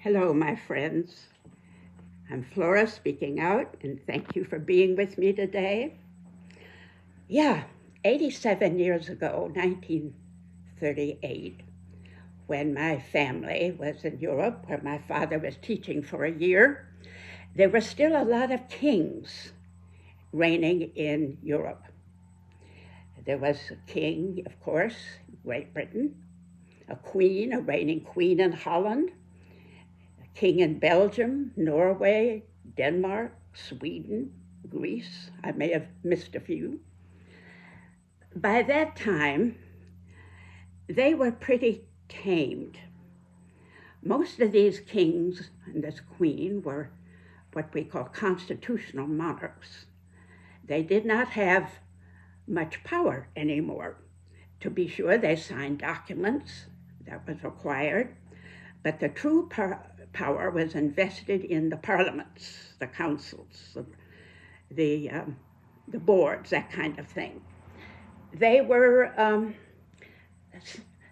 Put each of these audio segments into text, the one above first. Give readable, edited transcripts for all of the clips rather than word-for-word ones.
Hello, my friends. I'm Flora speaking out, and thank you for being with me today. Yeah, 87 years ago, 1938, when my family was in Europe, where my father was teaching for a year, there were still a lot of kings reigning in Europe. There was a king, of course, Great Britain, a reigning queen in Holland, king in Belgium, Norway, Denmark, Sweden, Greece. I may have missed a few. By that time, they were pretty tamed. Most of these kings and this queen were what we call constitutional monarchs. They did not have much power anymore. To be sure, they signed documents, that was required, but the true power was invested in the parliaments, the councils, the boards, that kind of thing. They were,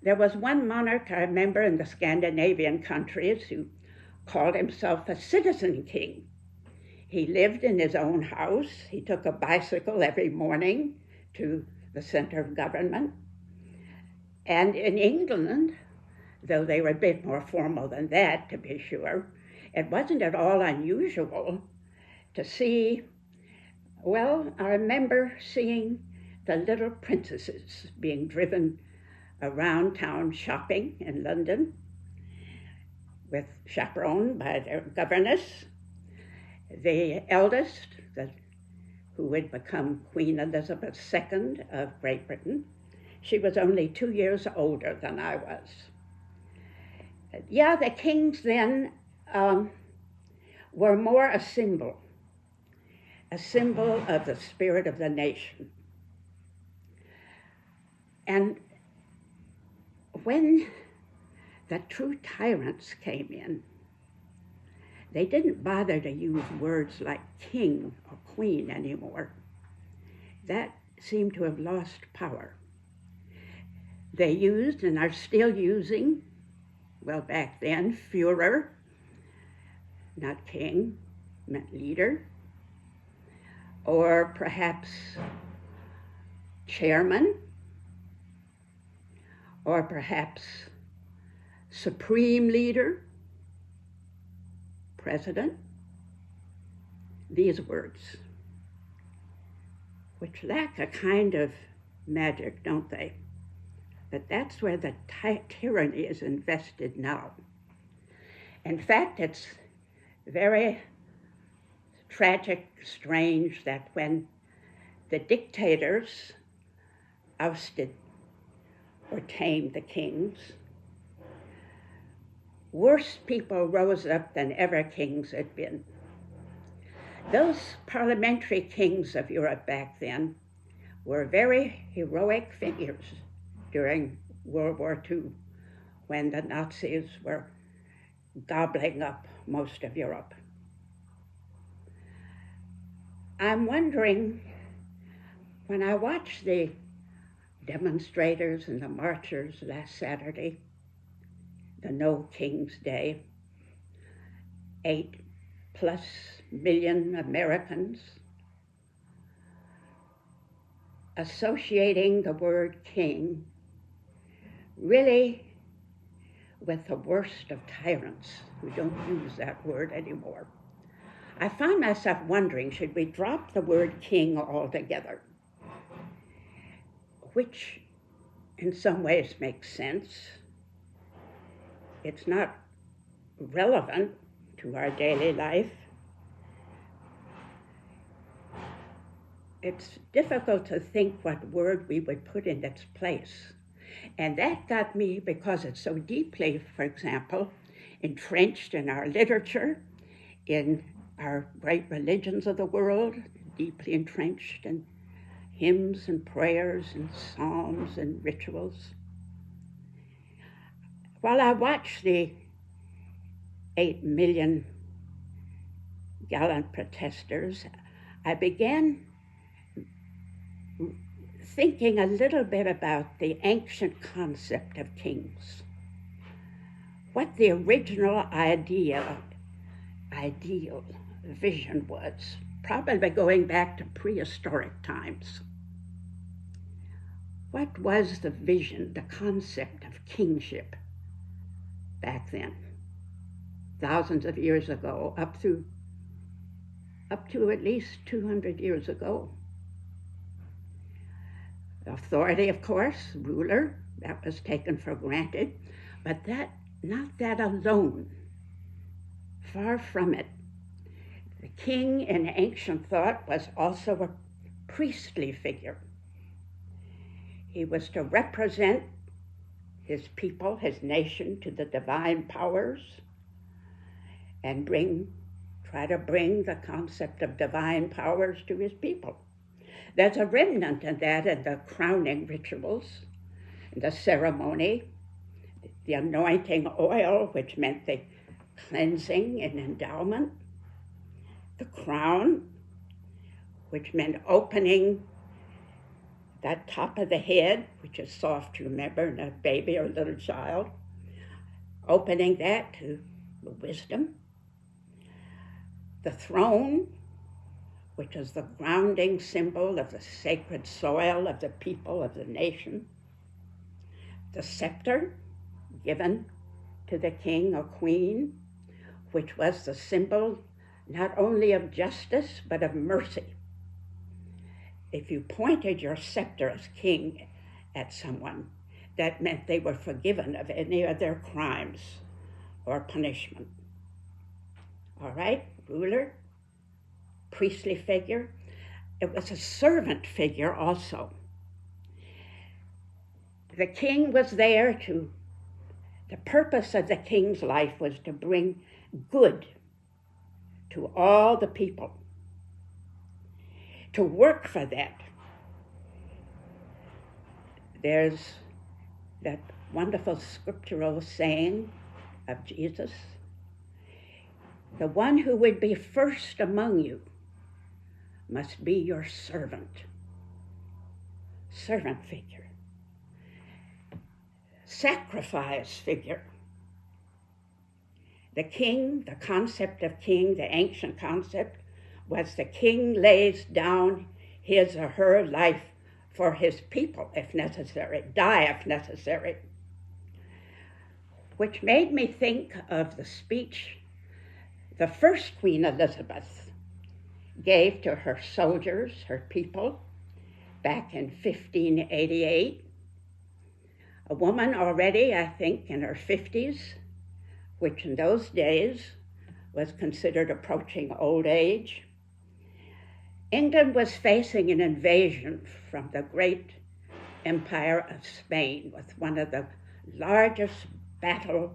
there was one monarch I remember in the Scandinavian countries who called himself a citizen king. He lived in his own house. He took a bicycle every morning to the center of government. And in England, though they were a bit more formal than that, to be sure, it wasn't at all unusual to see, well, I remember seeing the little princesses being driven around town shopping in London, chaperoned by their governess. The eldest, who would become Queen Elizabeth II of Great Britain, she was only 2 years older than I was. Yeah, the kings then were more a symbol of the spirit of the nation. And when the true tyrants came in, they didn't bother to use words like king or queen anymore. That seemed to have lost power. They used and are still using, well, back then, Führer, not king, meant leader, or perhaps chairman, or perhaps supreme leader, president. These words, which lack a kind of magic, don't they? But that's where the tyranny is invested now. In fact, it's very tragic, strange that when the dictators ousted or tamed the kings, worse people rose up than ever kings had been. Those parliamentary kings of Europe back then were very heroic figures during World War II, when the Nazis were gobbling up most of Europe. I'm wondering, when I watched the demonstrators and the marchers last Saturday, the No King's Day, 8+ million Americans associating the word king really with the worst of tyrants who don't use that word anymore. I found myself wondering, should we drop the word king altogether? Which in some ways makes sense. It's not relevant to our daily life. It's difficult to think what word we would put in its place. And that got me because it's so deeply, for example, entrenched in our literature, in our great religions of the world, deeply entrenched in hymns and prayers and psalms and rituals. While I watched the 8 million gallant protesters, I began thinking a little bit about the ancient concept of kings. what the original ideal vision was, probably going back to prehistoric times. What was the vision, the concept of kingship back then, thousands of years ago, up to at least 200 years ago? Authority, of course, ruler, that was taken for granted, but not that alone. Far from it. The king in ancient thought was also a priestly figure. He was to represent his people, his nation, to the divine powers and try to bring the concept of divine powers to his people. There's a remnant of that in the crowning rituals, in the ceremony, the anointing oil, which meant the cleansing and endowment, the crown, which meant opening that top of the head, which is soft to remember in a baby or a little child, opening that to the wisdom, the throne, which is the grounding symbol of the sacred soil of the people of the nation, the scepter given to the king or queen, which was the symbol not only of justice but of mercy. If you pointed your scepter as king at someone, that meant they were forgiven of any of their crimes or punishment. All right, ruler, priestly figure. It was a servant figure also. The king was there the purpose of the king's life was to bring good to all the people, to work for that. There's that wonderful scriptural saying of Jesus, the one who would be first among you must be your servant. Servant figure. Sacrifice figure. The king, the concept of king, the ancient concept, was the king lays down his or her life for his people if necessary, die if necessary. Which made me think of the speech the first Queen Elizabeth gave to her soldiers, her people, back in 1588. A woman already, I think, in her 50s, which in those days was considered approaching old age. England was facing an invasion from the great empire of Spain with one of the largest battle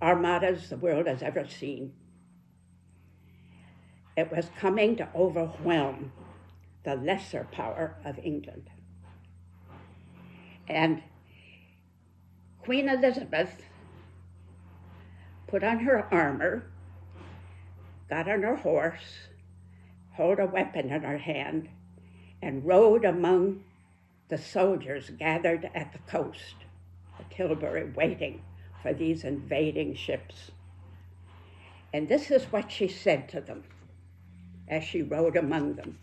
armadas the world has ever seen. It was coming to overwhelm the lesser power of England. And Queen Elizabeth put on her armor, got on her horse, held a weapon in her hand, and rode among the soldiers gathered at the coast of Tilbury, waiting for these invading ships. And this is what she said to them as she rode among them.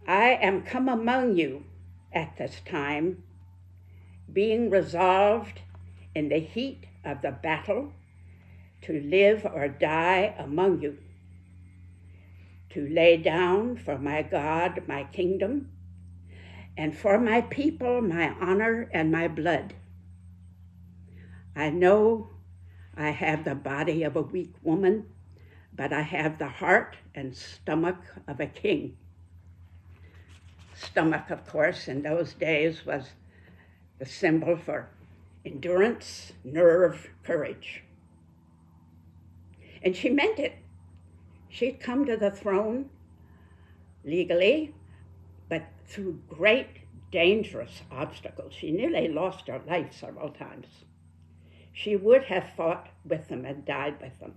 I am come among you at this time, being resolved in the heat of the battle to live or die among you, to lay down for my God my kingdom, and for my people my honor and my blood. I know I have the body of a weak woman, but I have the heart and stomach of a king. Stomach, of course, in those days was the symbol for endurance, nerve, courage. And she meant it. She'd come to the throne legally, but through great, dangerous obstacles. She nearly lost her life several times. She would have fought with them and died with them.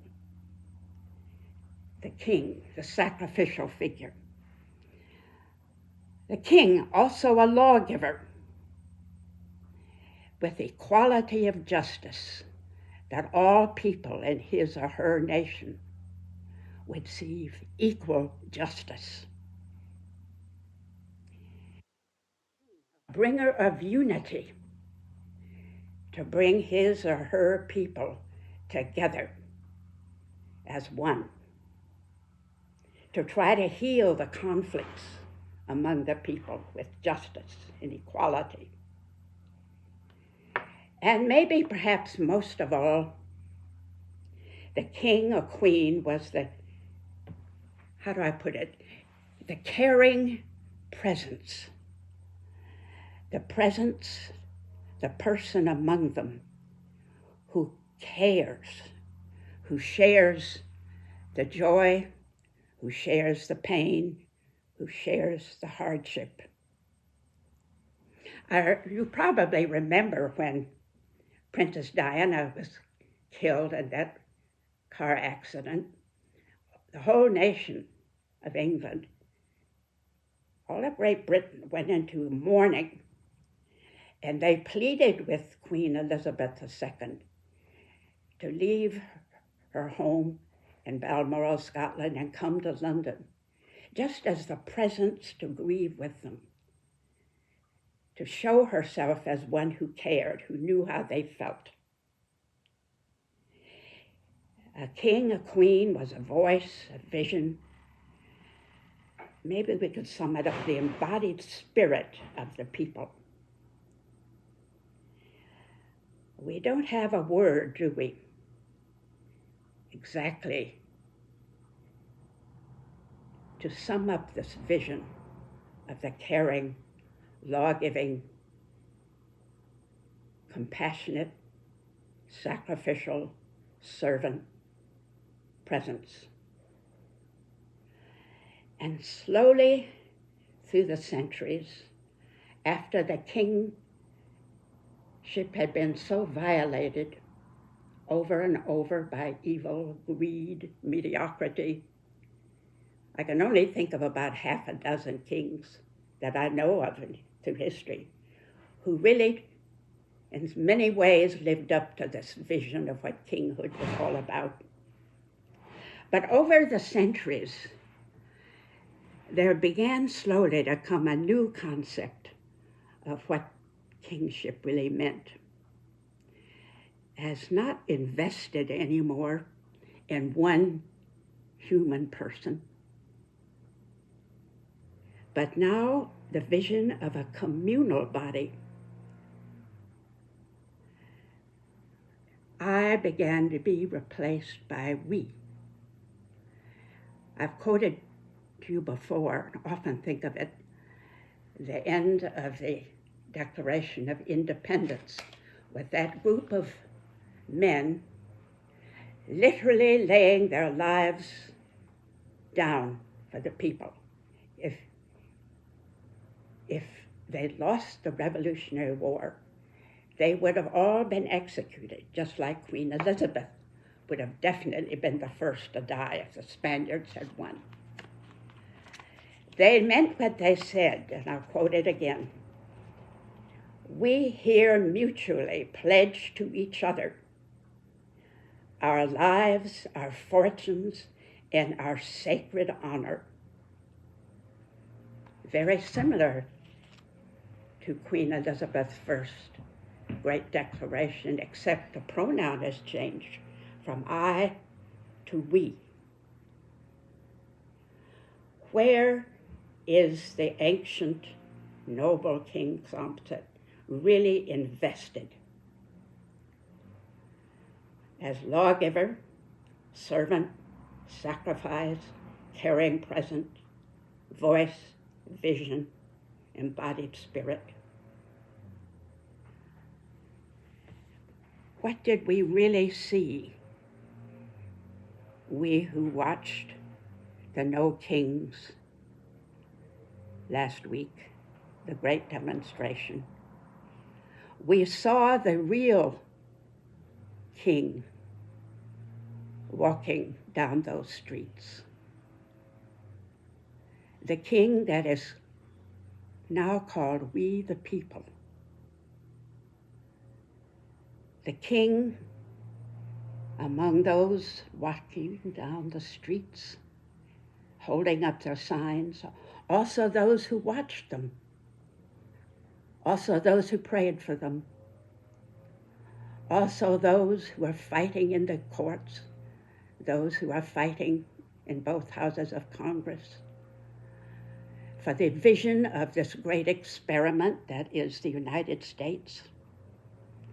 The king, the sacrificial figure. The king, also a lawgiver. with equality of justice, that all people in his or her nation would receive equal justice. Bringer of unity, to bring his or her people together as one, to try to heal the conflicts among the people with justice and equality. And maybe perhaps most of all, the king or queen was the caring presence. The presence, the person among them who cares, who shares the joy, who shares the pain, who shares the hardship. You probably remember when Princess Diana was killed in that car accident. The whole nation of England, all of Great Britain, went into mourning, and they pleaded with Queen Elizabeth II to leave her home in Balmoral, Scotland, and come to London, just as the presence to grieve with them, to show herself as one who cared, who knew how they felt. A king, a queen was a voice, a vision. Maybe we could sum it up, the embodied spirit of the people. We don't have a word, do we? Exactly to sum up this vision of the caring, law-giving, compassionate, sacrificial servant presence. And slowly through the centuries, after the kingship had been so violated over and over by evil, greed, mediocrity, I can only think of about half a dozen kings that I know of through history who really, in many ways, lived up to this vision of what kinghood was all about. But over the centuries, there began slowly to come a new concept of what kingship really meant, as not invested anymore in one human person, but now the vision of a communal body. I began to be replaced by we. I've quoted to you before, often think of it, the end of the Declaration of Independence, with that group of men literally laying their lives down for the people. If they'd lost the Revolutionary War, they would have all been executed, just like Queen Elizabeth would have definitely been the first to die if the Spaniards had won. They meant what they said, and I'll quote it again. We here mutually pledge to each other our lives, our fortunes, and our sacred honor. Very similar to Queen Elizabeth's first great declaration, except the pronoun has changed from I to we. Where is the ancient noble King Khlopset really invested as lawgiver, servant, sacrifice, caring present, voice, vision, embodied spirit? What did we really see, we who watched the No Kings last week, the great demonstration? We saw the real king walking down those streets. The king that is now called We the People. the king among those walking down the streets, holding up their signs, also those who watched them, also those who prayed for them, also those who are fighting in the courts, those who are fighting in both houses of Congress for the vision of this great experiment that is the United States.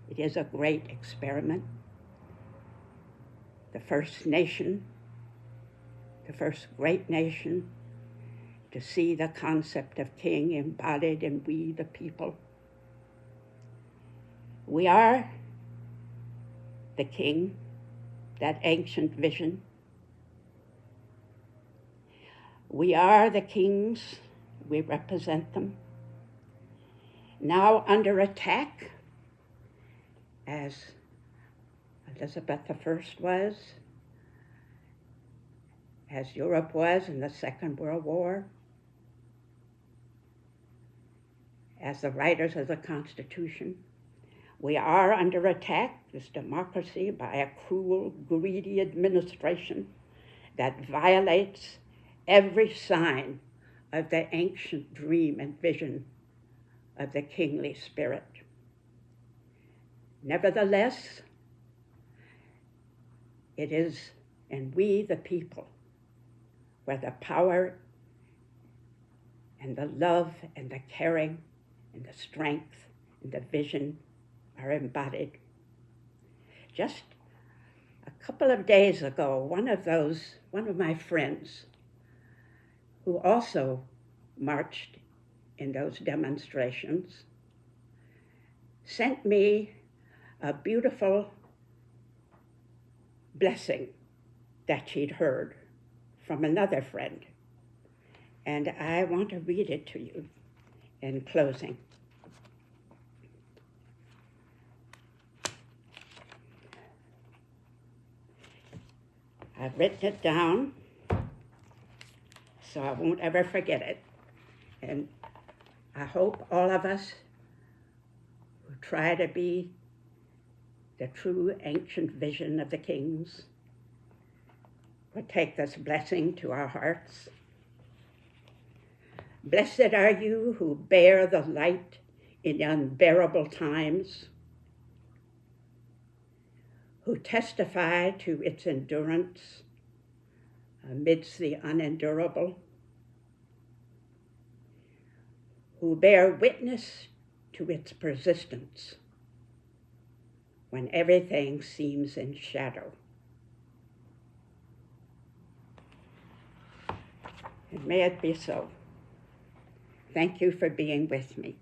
It is a great experiment. The first nation, the first great nation to see the concept of king embodied in we the people. We are the king, that ancient vision. We are the kings, we represent them, now under attack, as Elizabeth I was, as Europe was in the Second World War, as the writers of the Constitution. We are under attack, this democracy, by a cruel, greedy administration that violates every sign of the ancient dream and vision of the kingly spirit. Nevertheless, it is in we the people where the power and the love and the caring and the strength and the vision are embodied. Just a couple of days ago, one of my friends who also marched in those demonstrations sent me a beautiful blessing that she'd heard from another friend. And I want to read it to you in closing. I've written it down so I won't ever forget it. And I hope all of us who try to be the true ancient vision of the kings will take this blessing to our hearts. Blessed are you who bear the light in unbearable times, who testify to its endurance amidst the unendurable, who bear witness to its persistence when everything seems in shadow. And may it be so. Thank you for being with me.